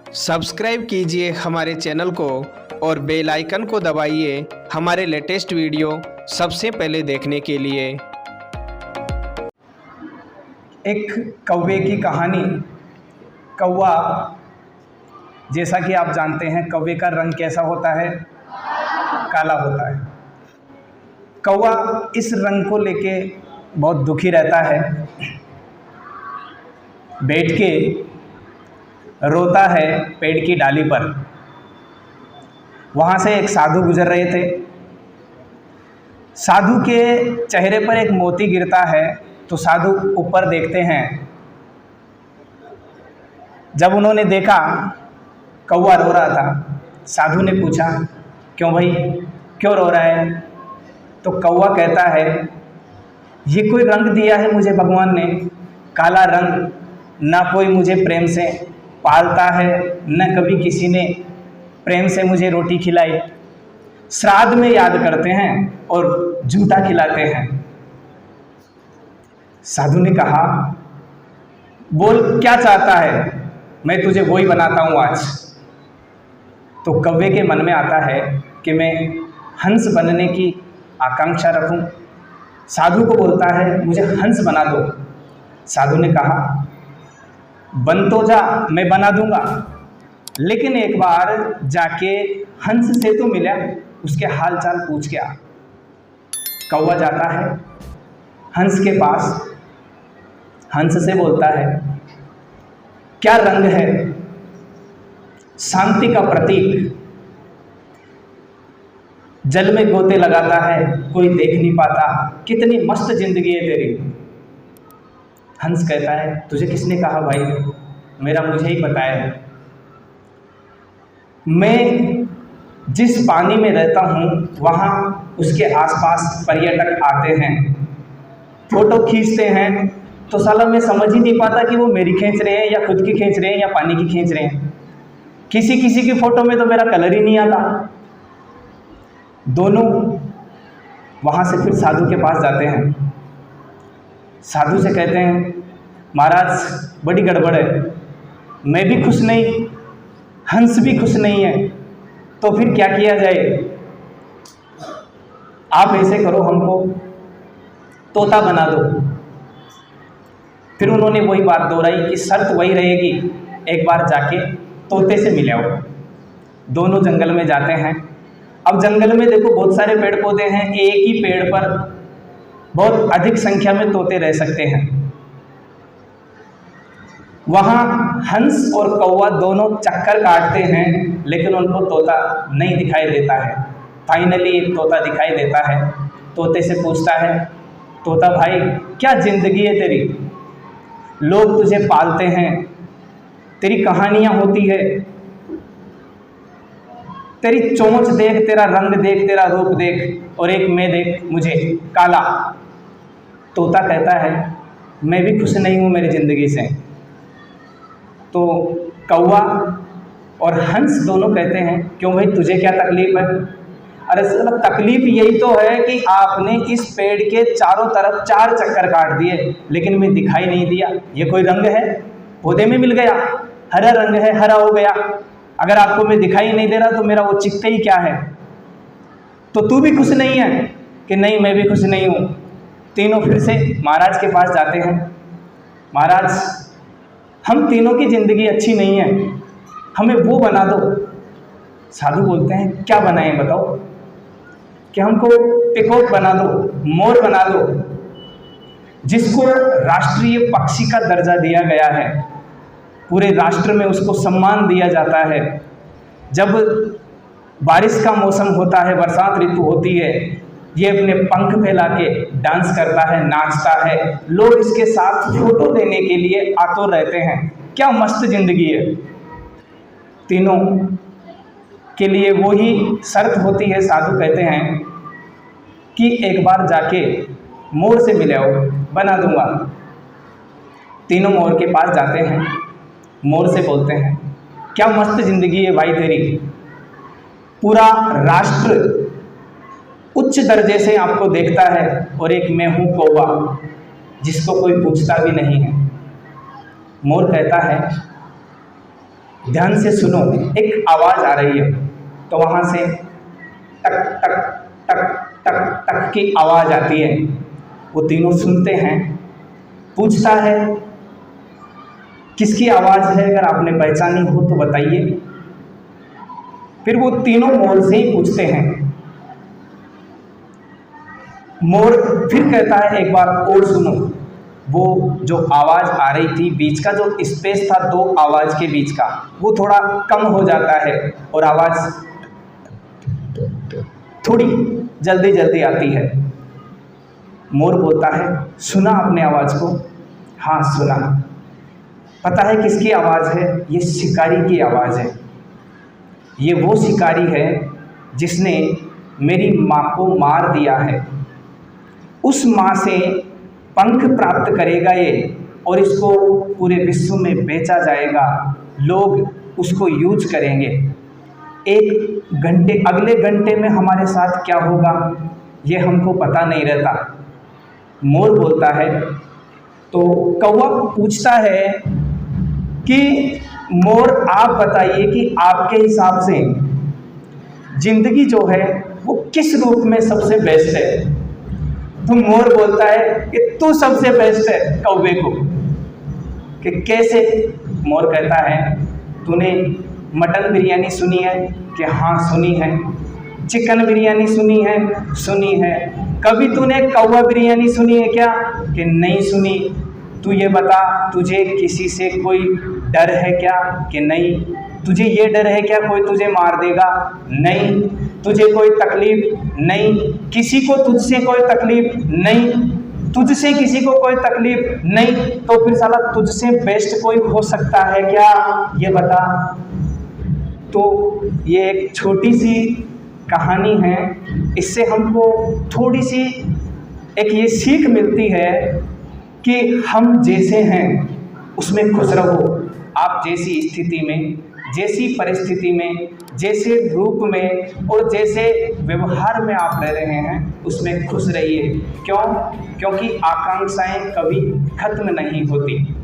Subscribe कीजिए हमारे channel को और बेल आइकन को दबाइए हमारे लेटेस्ट वीडियो सबसे पहले देखने के लिए। एक कौवे की कहानी। कौवा, जैसा कि आप जानते हैं, कौवे का रंग कैसा होता है? काला होता है। कौवा इस रंग को लेके बहुत दुखी रहता है, बैठ के रोता है पेड़ की डाली पर। वहाँ से एक साधु गुजर रहे थे। साधु के चेहरे पर एक मोती गिरता है तो साधु ऊपर देखते हैं। जब उन्होंने देखा कौवा रो रहा था, साधु ने पूछा, क्यों भाई, क्यों रो रहा है? तो कौवा कहता है, ये कोई रंग दिया है मुझे भगवान ने, काला रंग। ना कोई मुझे प्रेम से पालता है, न कभी किसी ने प्रेम से मुझे रोटी खिलाई। श्राद्ध में याद करते हैं और झूठा खिलाते हैं। साधु ने कहा, बोल क्या चाहता है, मैं तुझे वही बनाता हूँ आज। तो कौवे के मन में आता है कि मैं हंस बनने की आकांक्षा रखूं। साधु को बोलता है, मुझे हंस बना दो। साधु ने कहा, बन तो जा, मैं बना दूंगा, लेकिन एक बार जाके हंस से तो मिला, उसके हाल चाल पूछ के आ। कौवा जाता है हंस के पास। हंस से बोलता है, क्या रंग है? शांति का प्रतीक। जल में गोते लगाता है, कोई देख नहीं पाता, कितनी मस्त जिंदगी है तेरी। हंस कहता है, तुझे किसने कहा भाई? मेरा मुझे ही पता है। मैं जिस पानी में रहता हूँ वहाँ उसके आसपास पर्यटक आते हैं, फोटो खींचते हैं, तो साला मैं समझ ही नहीं पाता कि वो मेरी खींच रहे हैं या खुद की खींच रहे हैं या पानी की खींच रहे हैं। किसी किसी की फ़ोटो में तो मेरा कलर ही नहीं आता। दोनों वहाँ से फिर साधु के पास जाते हैं। साधु से कहते हैं, महाराज बड़ी गड़बड़ है, मैं भी खुश नहीं, हंस भी खुश नहीं है, तो फिर क्या किया जाए? आप ऐसे करो, हमको तोता बना दो। फिर उन्होंने वही बात दोहराई कि शर्त वही रहेगी, एक बार जाके तोते से मिले आओ। दोनों जंगल में जाते हैं। अब जंगल में देखो बहुत सारे पेड़ पौधे हैं, एक ही पेड़ पर बहुत अधिक संख्या में तोते रह सकते हैं। वहाँ हंस और कौवा दोनों चक्कर काटते हैं, लेकिन उनको तोता नहीं दिखाई देता है। फाइनली एक तोता दिखाई देता है। तोते से पूछता है, तोता भाई क्या ज़िंदगी है तेरी? लोग तुझे पालते हैं, तेरी कहानियाँ होती है, तेरी चोंच देख, तेरा रंग देख, तेरा रूप देख, और एक मैं देख, मुझे काला। तोता कहता है, मैं भी खुश नहीं हूँ मेरी ज़िंदगी से। तो कौवा और हंस दोनों कहते हैं, क्यों भाई, तुझे क्या तकलीफ़ है? अरे साला तकलीफ़ यही तो है कि आपने इस पेड़ के चारों तरफ 4 चक्कर काट दिए, लेकिन मैं दिखाई नहीं दिया। ये कोई रंग है? पौधे में मिल गया, हरा रंग है, हरा हो गया। अगर आपको मैं दिखाई नहीं दे रहा तो मेरा वो चिक्का ही क्या है? तो तू भी खुश नहीं है? कि नहीं, मैं भी खुश नहीं हूँ। तीनों फिर से महाराज के पास जाते हैं। महाराज, हम तीनों की ज़िंदगी अच्छी नहीं है, हमें वो बना दो। साधु बोलते हैं, क्या बनाएं बताओ? कि हमको पिकॉक बना दो, मोर बना दो, जिसको राष्ट्रीय पक्षी का दर्जा दिया गया है। पूरे राष्ट्र में उसको सम्मान दिया जाता है। जब बारिश का मौसम होता है, बरसात ऋतु होती है, ये अपने पंख फैला के डांस करता है, नाचता है। लोग इसके साथ फोटो लेने के लिए आतुर रहते हैं। क्या मस्त ज़िंदगी है। तीनों के लिए वही शर्त होती है। साधु कहते हैं कि एक बार जाके मोर से मिले आओ, बना दूंगा। तीनों मोर के पास जाते हैं। मोर से बोलते हैं, क्या मस्त ज़िंदगी है भाई तेरी, पूरा राष्ट्र उच्च दर्जे से आपको देखता है, और एक मैं हूँ कौवा, जिसको कोई पूछता भी नहीं है। मोर कहता है, ध्यान से सुनो, एक आवाज़ आ रही है, तो वहाँ से टक टक टक टक टक की आवाज़ आती है। वो तीनों सुनते हैं। पूछता है किसकी आवाज़ है, अगर आपने पहचानी हो तो बताइए। फिर वो तीनों मोर से ही पूछते हैं। मोर फिर कहता है एक बार और सुनो। वो जो आवाज़ आ रही थी, बीच का जो स्पेस था दो आवाज़ के बीच का, वो थोड़ा कम हो जाता है और आवाज़ थोड़ी जल्दी जल्दी आती है। मोर बोलता है सुना आपने आवाज़ को? हाँ सुना। पता है किसकी आवाज़ है? ये शिकारी की आवाज़ है। ये वो शिकारी है जिसने मेरी माँ को मार दिया है। उस माँ से पंख प्राप्त करेगा ये, और इसको पूरे विश्व में बेचा जाएगा। लोग उसको यूज करेंगे। एक घंटे, अगले घंटे में हमारे साथ क्या होगा ये हमको पता नहीं रहता। मोर बोलता है। तो कौवा पूछता है कि मोर आप बताइए कि आपके हिसाब से जिंदगी जो है वो किस रूप में सबसे बेस्ट है? तो मोर बोलता है कि तू सबसे बेस्ट है कौवे को। कि कैसे? मोर कहता है तूने मटन बिरयानी सुनी है? कि हाँ सुनी है। चिकन बिरयानी सुनी है? सुनी है। कभी तूने कौवा बिरयानी सुनी है क्या? कि नहीं सुनी। तू ये बता, तुझे किसी से कोई डर है क्या? कि नहीं। तुझे ये डर है क्या कोई तुझे मार देगा? नहीं। तुझे कोई तकलीफ? नहीं। किसी को तुझसे कोई तकलीफ? नहीं। तुझसे किसी को कोई तकलीफ नहीं। तो फिर साला तुझसे बेस्ट कोई हो सकता है क्या? ये बता। तो ये एक छोटी सी कहानी है। इससे हमको थोड़ी सी एक ये सीख मिलती है कि हम जैसे हैं उसमें खुश रहो। आप जैसी स्थिति में, जैसी परिस्थिति में, जैसे रूप में और जैसे व्यवहार में आप रह रहे हैं उसमें खुश रहिए। क्यों? क्योंकि आकांक्षाएं कभी खत्म नहीं होती।